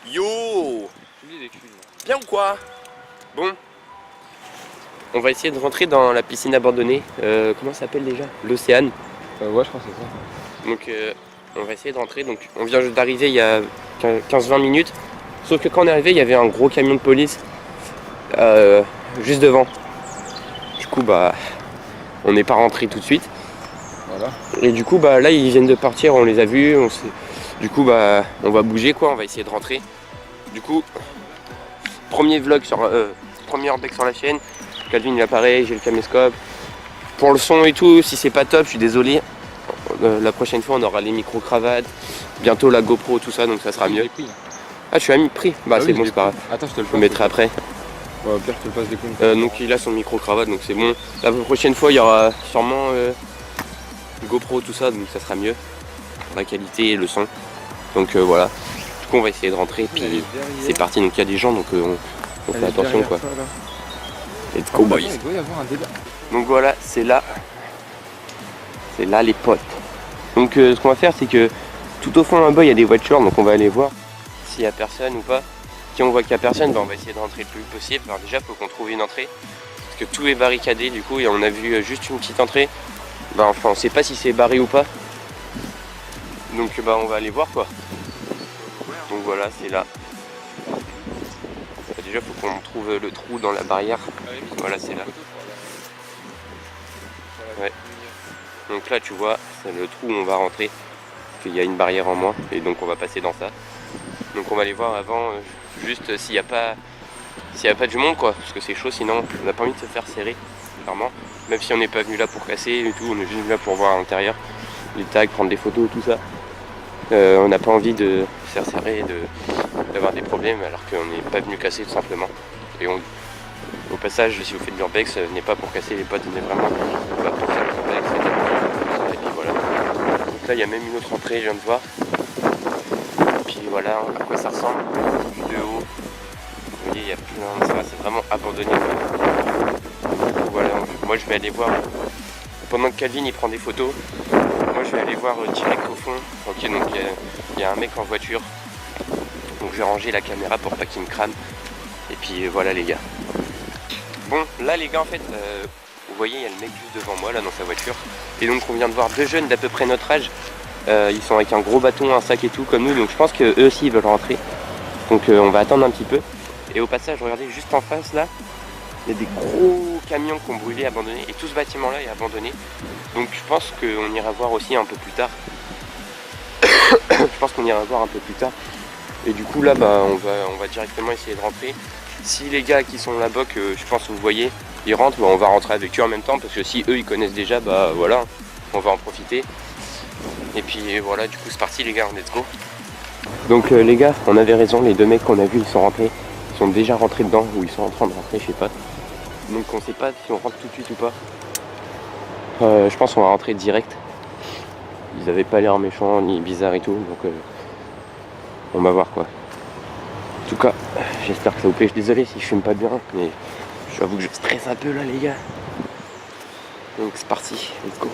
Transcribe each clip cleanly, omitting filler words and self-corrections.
Yo! Bien ou quoi? Bon. On va essayer de rentrer dans la piscine abandonnée. Comment ça s'appelle déjà? L'Océane. Ouais, je crois que c'est ça. Donc on va essayer de rentrer. Donc on vient juste d'arriver il y a 15-20 minutes. Sauf que quand on est arrivé, il y avait un gros camion de police juste devant. Du coup bah on n'est pas rentré tout de suite. Voilà. Et du coup bah là ils viennent de partir, on les a vus, du coup bah on va bouger quoi, on va essayer de rentrer. Du coup, premier vlog sur premier urbex sur la chaîne. Calvin il apparaît, j'ai le caméscope. Pour le son et tout, si c'est pas top, je suis désolé. La prochaine fois on aura les micro-cravates, bientôt la GoPro, tout ça, donc ça sera mieux. Ah, je suis à mi-prix. Bah c'est bon, c'est pas grave. Attends, je te le Je le mettrai après. Ouais, au pire, je te le passe des coups. Donc il a son micro-cravate, donc c'est bon. La prochaine fois il y aura sûrement GoPro, tout ça, donc ça sera mieux. La qualité et le son. Donc voilà. Du coup on va essayer de rentrer, puis c'est parti. Donc il y a des gens, donc on fait attention quoi. Let's go boys. Il doit y avoir un débat. Donc voilà, c'est là. C'est là les potes. Donc ce qu'on va faire, c'est que tout au fond là-bas il y a des voitures, donc on va aller voir s'il y a personne ou pas. Si on voit qu'il n'y a personne, bah, on va essayer de rentrer le plus possible. Alors déjà il faut qu'on trouve une entrée, parce que tout est barricadé du coup, et on a vu juste une petite entrée. Bah, enfin on sait pas si c'est barré ou pas. Donc bah on va aller voir quoi. Donc voilà, c'est là. Déjà faut qu'on trouve le trou dans la barrière. Voilà, c'est là. Ouais. Donc là tu vois, c'est le trou où on va rentrer. Il y a une barrière en moins et donc on va passer dans ça. Donc on va aller voir avant juste s'il n'y a pas du monde quoi, parce que c'est chaud sinon on n'a pas envie de se faire serrer, clairement. Même si on n'est pas venu là pour casser et tout, on est juste venu là pour voir à l'intérieur, les tags, prendre des photos, tout ça. On n'a pas envie de se faire serrer, d'avoir des problèmes alors qu'on n'est pas venu casser tout simplement. Et au passage, si vous faites de l'urbex, venez pas pour casser les potes, venez vraiment pour faire de l'urbex, et puis voilà. Donc là il y a même une autre entrée, je viens de voir. Et puis voilà à quoi ça ressemble, de haut. Vous voyez, il y a plein, c'est vraiment abandonné. Donc voilà, moi je vais aller voir, pendant que Calvin il prend des photos, moi je vais aller voir direct au fond. Ok, donc il y a un mec en voiture, donc je vais ranger la caméra pour pas qu'il me crame. Et puis voilà les gars. Bon là les gars en fait, vous voyez il y a le mec juste devant moi là dans sa voiture. Et donc on vient de voir deux jeunes d'à peu près notre âge. Ils sont avec un gros bâton, un sac et tout comme nous, donc je pense qu'eux aussi ils veulent rentrer. Donc on va attendre un petit peu. Et au passage, regardez juste en face là, il y a des gros camions qui ont brûlé, abandonnés, et tout ce bâtiment là est abandonné. Donc je pense qu'on ira voir aussi un peu plus tard. Je pense qu'on ira voir un peu plus tard. Et du coup là bah on va directement essayer de rentrer. Si les gars qui sont là-bas, que je pense que vous voyez, ils rentrent, bah, on va rentrer avec eux en même temps, parce que si eux ils connaissent déjà, bah voilà, on va en profiter. Et puis voilà, du coup c'est parti les gars, let's go. Donc les gars, on avait raison, les deux mecs qu'on a vus, ils sont rentrés. Ils sont déjà rentrés dedans, ou ils sont en train de rentrer, je sais pas. Donc on sait pas si on rentre tout de suite ou pas. Je pense qu'on va rentrer direct. Ils avaient pas l'air méchants ni bizarres et tout, donc on va voir quoi. En tout cas, j'espère que ça vous plaît. Je suis désolé si je filme pas bien, mais j'avoue que je stresse un peu là les gars. Donc c'est parti, let's go.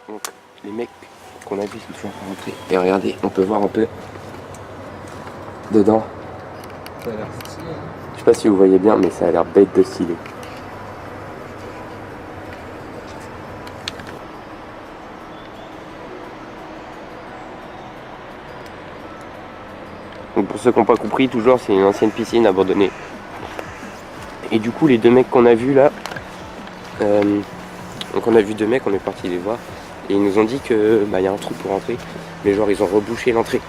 Donc les mecs qu'on a vus sont toujours rentrés. Et regardez, on peut voir un peu dedans. Ça a l'air stylé. Je sais pas si vous voyez bien, mais ça a l'air bête de stylé. Donc pour ceux qui n'ont pas compris, toujours c'est une ancienne piscine abandonnée. Et du coup les deux mecs qu'on a vus là, donc on a vu deux mecs, on est parti les voir. Et ils nous ont dit que bah, y a un trou pour rentrer, mais genre ils ont rebouché l'entrée.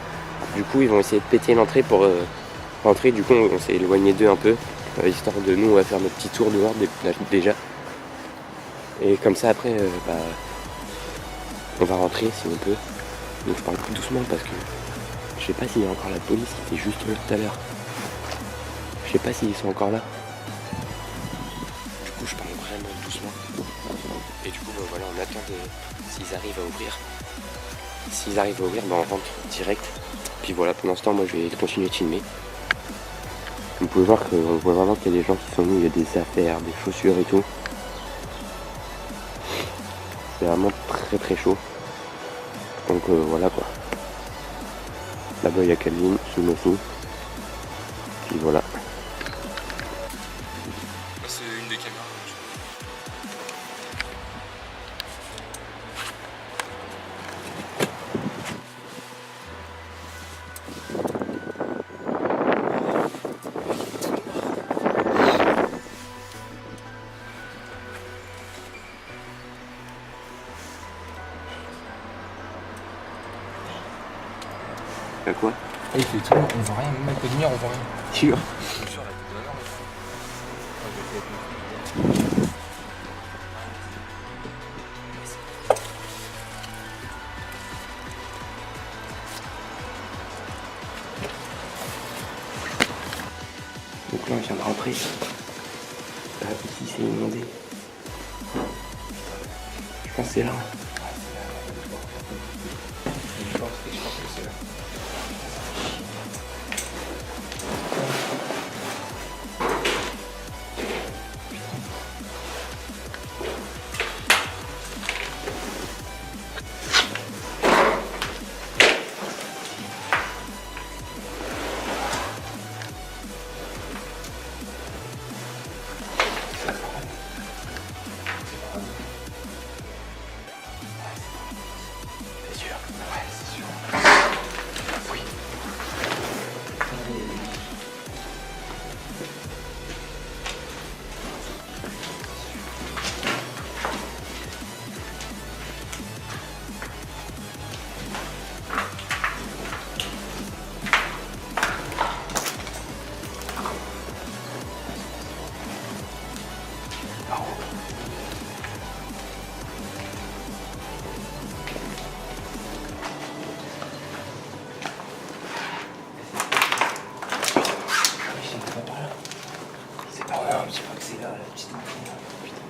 Du coup ils vont essayer de péter l'entrée pour rentrer. Du coup on s'est éloigné d'eux un peu, histoire de nous on va faire notre petit tour dehors déjà. Et comme ça après bah, on va rentrer si on peut. Donc je parle plus doucement parce que je sais pas s'il y a encore la police qui était juste là tout à l'heure. Je sais pas s'ils sont encore là. Du coup je parle vraiment doucement. Et du coup bah, voilà, on attend s'ils arrivent à ouvrir. S'ils arrivent à ouvrir, bah, on rentre direct. Puis voilà, pendant ce temps moi je vais continuer de filmer. Vous pouvez voir qu'on voit vraiment qu'il y a des gens qui sont venus, il y a des affaires, des chaussures et tout. C'est vraiment très très chaud. Donc voilà quoi. Là-bas il y a Calvin, Chine aussi. Puis voilà. C'est une des caméras. Y'a quoi? Ah, il fait tout, on voit rien, même avec la lumière on voit rien. Sûr. Je suis sûr, la tête de la merde. Donc là on vient de rentrer. Ici c'est inondé. Je pense que c'est là. Je pense que c'est là. C'est sûr. Ouais, c'est sûr. Oui. C'est pas grave, je crois que c'est là, la petite entrée là. Putain.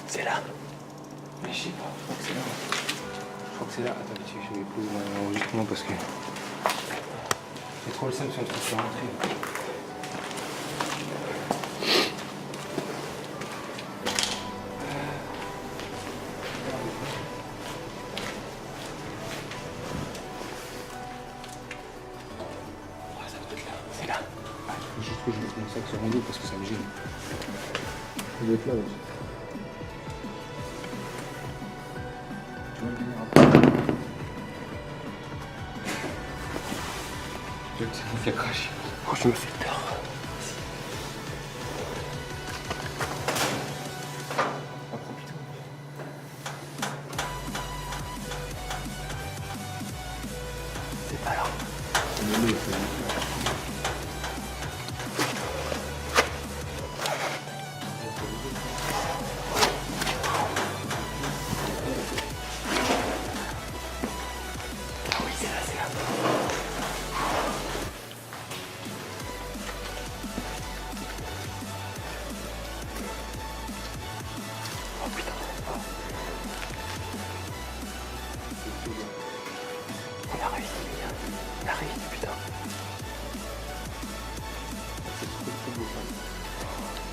C'est là. Mais je sais pas, je crois que c'est là. Je crois que c'est là. Attends, je vais poser l'enregistrement parce que. J'ai trop le seum si on trouve sur l'entrée. C'est là. Faut juste que je mette mon sac sur mon dos parce que ça me gêne. Il doit être là aussi. Tu vois le venir après. Tu vois que c'est qui a craché. Oh, je me fais peur. Ah, putain. C'est pas là. Ah oui, c'est là, c'est là. Oh putain. On a réussi, les gars. On a réussi, putain.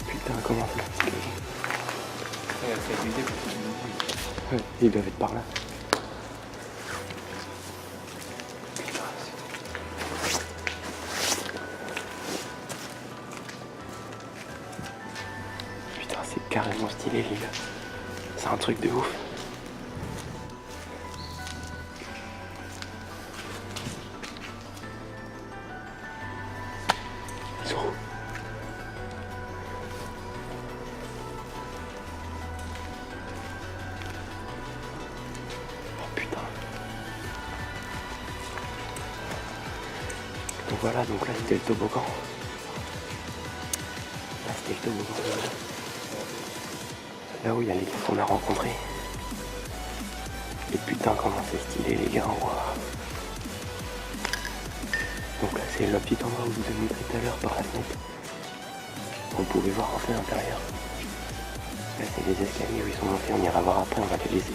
Putain, comment ça? Ouais, ils doivent être par là. Putain, c'est carrément stylé, les gars. C'est un truc de ouf. Zoro. Oh putain. Donc voilà, donc là c'était le toboggan. Là c'était le toboggan. Là où il y a les gars qu'on a rencontrés. Et putain comment c'est stylé les gars. Wow. Donc là c'est le petit endroit où je vous ai montré tout à l'heure par la fenêtre. On pouvait voir enfin l'intérieur. Là c'est les escaliers où ils sont montés, on ira voir après, on va les laisser.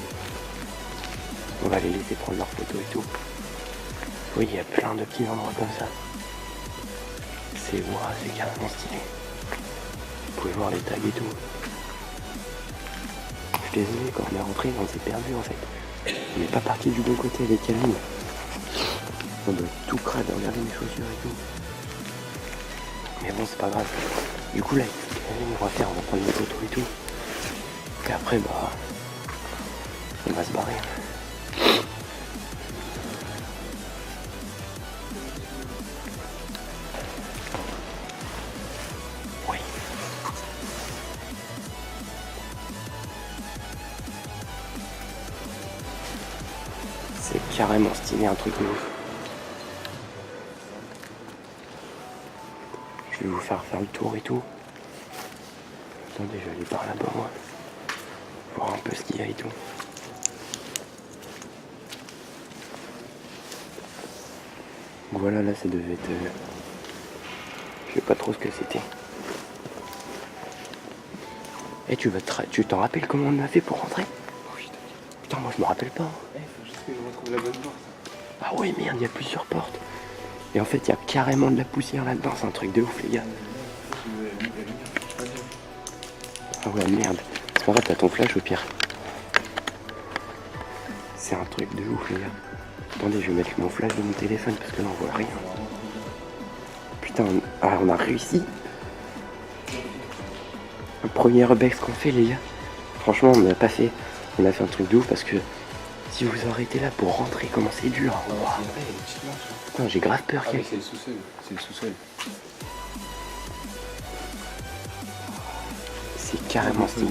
On va les laisser prendre leurs photos et tout. Oui, il y a plein de petits endroits comme ça. C'est wow, c'est carrément stylé. Vous pouvez voir les tags et tout. désolé, quand on est rentré, on s'est perdu en fait. On n'est pas parti du bon côté avec Calvin. On doit être tout crade, regarder mes chaussures et tout. Mais bon, c'est pas grave. Du coup, là, on va prendre des photos et tout. Et après, bah, on va se barrer. Oui. C'est carrément stylé, un truc de ouf. Je vais vous faire le tour et tout. Attendez, je vais aller par là-bas, moi. Voir un peu ce qu'il y a et tout. Voilà, là, ça devait être... Je sais pas trop ce que c'était. Et tu t'en rappelles comment on a fait pour rentrer? Oui, putain, moi je me rappelle pas. Faut juste que je retrouve la bonne porte. Ah ouais, merde, il y a plusieurs portes. Et en fait, il y a carrément de la poussière là-dedans, c'est un truc de ouf, les gars. Ah ouais, merde. C'est pas grave, t'as ton flash au pire. C'est un truc de ouf, les gars. Attendez, je vais mettre mon flash de mon téléphone parce que là, on voit rien. Putain, on a réussi. Le premier urbex qu'on fait, les gars. Franchement, on n'a pas fait. On a fait un truc de ouf parce que si vous arrêtez là pour rentrer, comment c'est dur. Wow. Putain, j'ai grave peur. Mais c'est le sous-sol. C'est le sous-sol. C'est carrément stylé.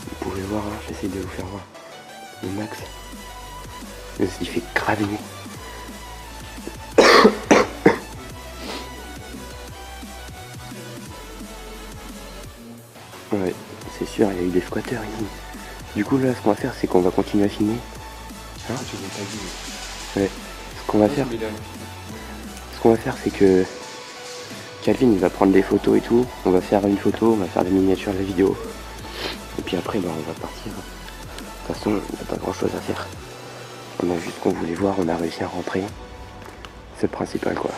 Vous pouvez voir, hein, j'essaie de vous faire voir le max. Il fait grave nuit. Ouais, c'est sûr, il y a eu des squatteurs ici. Du coup là, ce qu'on va faire, c'est qu'on va continuer à filmer. Hein? Ouais. Ce qu'on va faire, c'est que Calvin il va prendre des photos et tout. On va faire une photo, on va faire des miniatures de la vidéo. Et puis après, bah, on va partir. De toute façon, il n'y a pas grand chose à faire. On a juste qu'on voulait voir, on a réussi à rentrer. C'est le principal, quoi.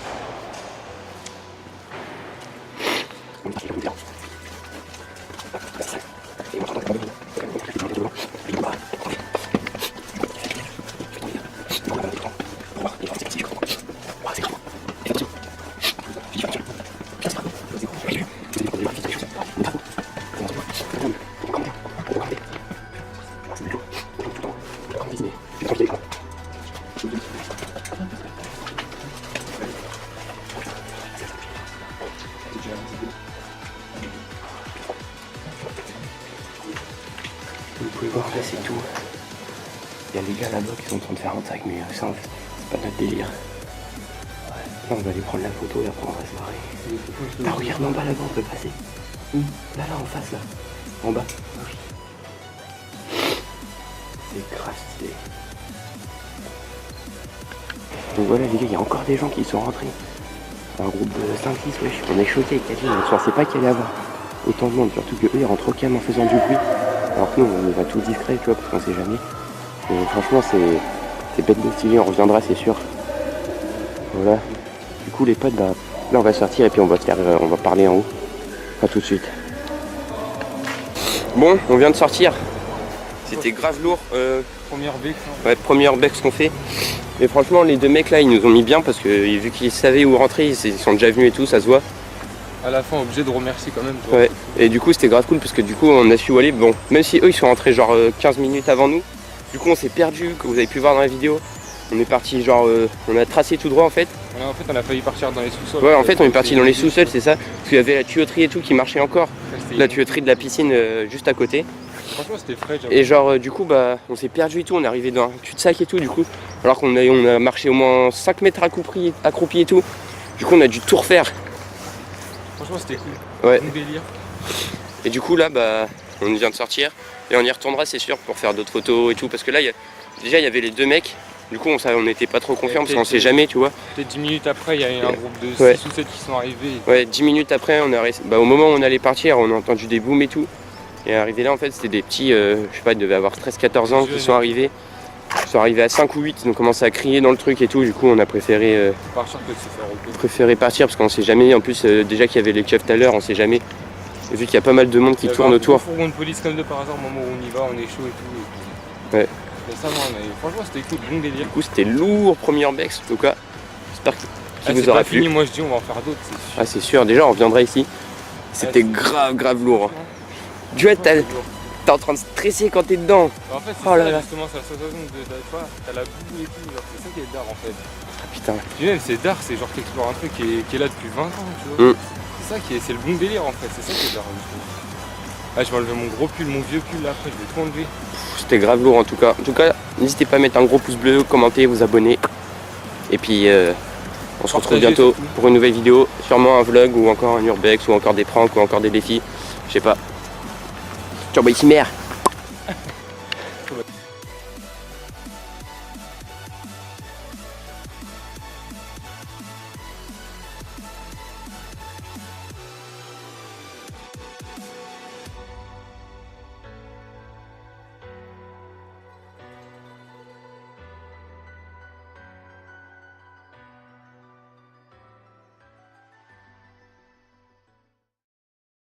Vous pouvez voir là, c'est tout. Il y a les gars là-bas qui sont en train de faire un tag, mais ça en fait c'est pas notre délire. Là on va aller prendre la photo et après on va se barrer. Ah regarde en bas là-bas, on peut passer. Là en face là. En bas. C'est grave stylé. Donc voilà les gars, il y a encore des gens qui sont rentrés. Un groupe de 5-6, wesh. On est choqués avec Calvin, on ne pensait pas qu'il allait y avoir autant de monde, surtout qu'eux ils rentrent au calme en faisant du bruit. Alors que nous on va tout discret, tu vois, parce qu'on sait jamais. Et franchement c'est bête de stylé, on reviendra c'est sûr. Voilà. Du coup les potes, bah là on va sortir et puis on va parler en haut. A tout de suite. Bon, on vient de sortir. C'était grave lourd. Première bex. Ouais, première bex qu'on fait. Mais franchement les deux mecs là ils nous ont mis bien parce que vu qu'ils savaient où rentrer, ils sont déjà venus et tout, ça se voit. À la fin obligé de remercier quand même. Toi. Ouais, et du coup c'était grave cool parce que du coup on a su où aller. Bon, même si eux ils sont rentrés genre 15 minutes avant nous, du coup on s'est perdu, que vous avez pu voir dans la vidéo. On est parti genre, on a tracé tout droit en fait. Ouais, en fait on a failli partir dans les sous-sols. Ouais, en fait on est parti dans les sous-sols, c'est ça. Parce qu'il y avait la tuyauterie et tout qui marchait encore. La tuyauterie de la piscine juste à côté. Franchement c'était frais. Et genre du coup bah on s'est perdu et tout, on est arrivé dans un cul-de-sac et tout du coup. Alors qu'on a marché au moins 5 mètres accroupi et tout. Du coup on a dû tout refaire. Franchement c'était cool. Ouais. Bon délire. Et du coup là bah on vient de sortir et on y retournera c'est sûr pour faire d'autres photos et tout. Parce que là déjà il y avait les deux mecs. Du coup on n'était pas trop confiants parce qu'on sait jamais tu vois. Peut-être 10 minutes après il y a un groupe de 6 ou 7 qui sont arrivés. Ouais 10 minutes après on a au moment où on allait partir on a entendu des booms et tout. Et arrivé là en fait c'était des petits, je sais pas, ils devaient avoir 13-14 ans qui sont arrivés. Ils sont arrivés à 5 ou 8, ils ont commencé à crier dans le truc et tout, du coup on a préféré partir parce qu'on sait jamais, en plus déjà qu'il y avait les keufs tout à l'heure, on sait jamais. Et vu qu'il y a pas mal de monde qui tourne autour. Un fourgon de police comme de par hasard, au moment où on y va, on est chaud et tout. Et puis... Ouais. Mais ça, non, mais franchement, c'était cool, bon délire. Du coup, c'était lourd, premier urbex. En tout cas, j'espère qu'il vous c'est aura pas plu. fini, moi je dis, on va en faire d'autres, c'est sûr. Ah, c'est sûr. Déjà, on reviendra ici. C'était grave lourd. Duet, t'es en train de stresser quand t'es dedans. En fait, c'est Oh là ça, là. justement, c'est la sensation de t'as la boue et tout, genre, c'est ça qui est d'art en fait. Putain. Puis même, c'est d'art, c'est genre t'explores un truc qui est là depuis 20 ans, tu vois. C'est ça qui est, c'est le bon délire en fait, c'est ça qui est d'art. Ah, je vais enlever mon gros pull, mon vieux pull là, après je vais tout enlever. C'était grave lourd en tout cas. En tout cas, n'hésitez pas à mettre un gros pouce bleu, commenter, vous abonner. Et puis, on se retrouve bientôt pour une nouvelle vidéo. Sûrement un vlog ou encore un urbex ou encore des pranks ou encore des défis. Je sais pas. Ciao, bye, mère.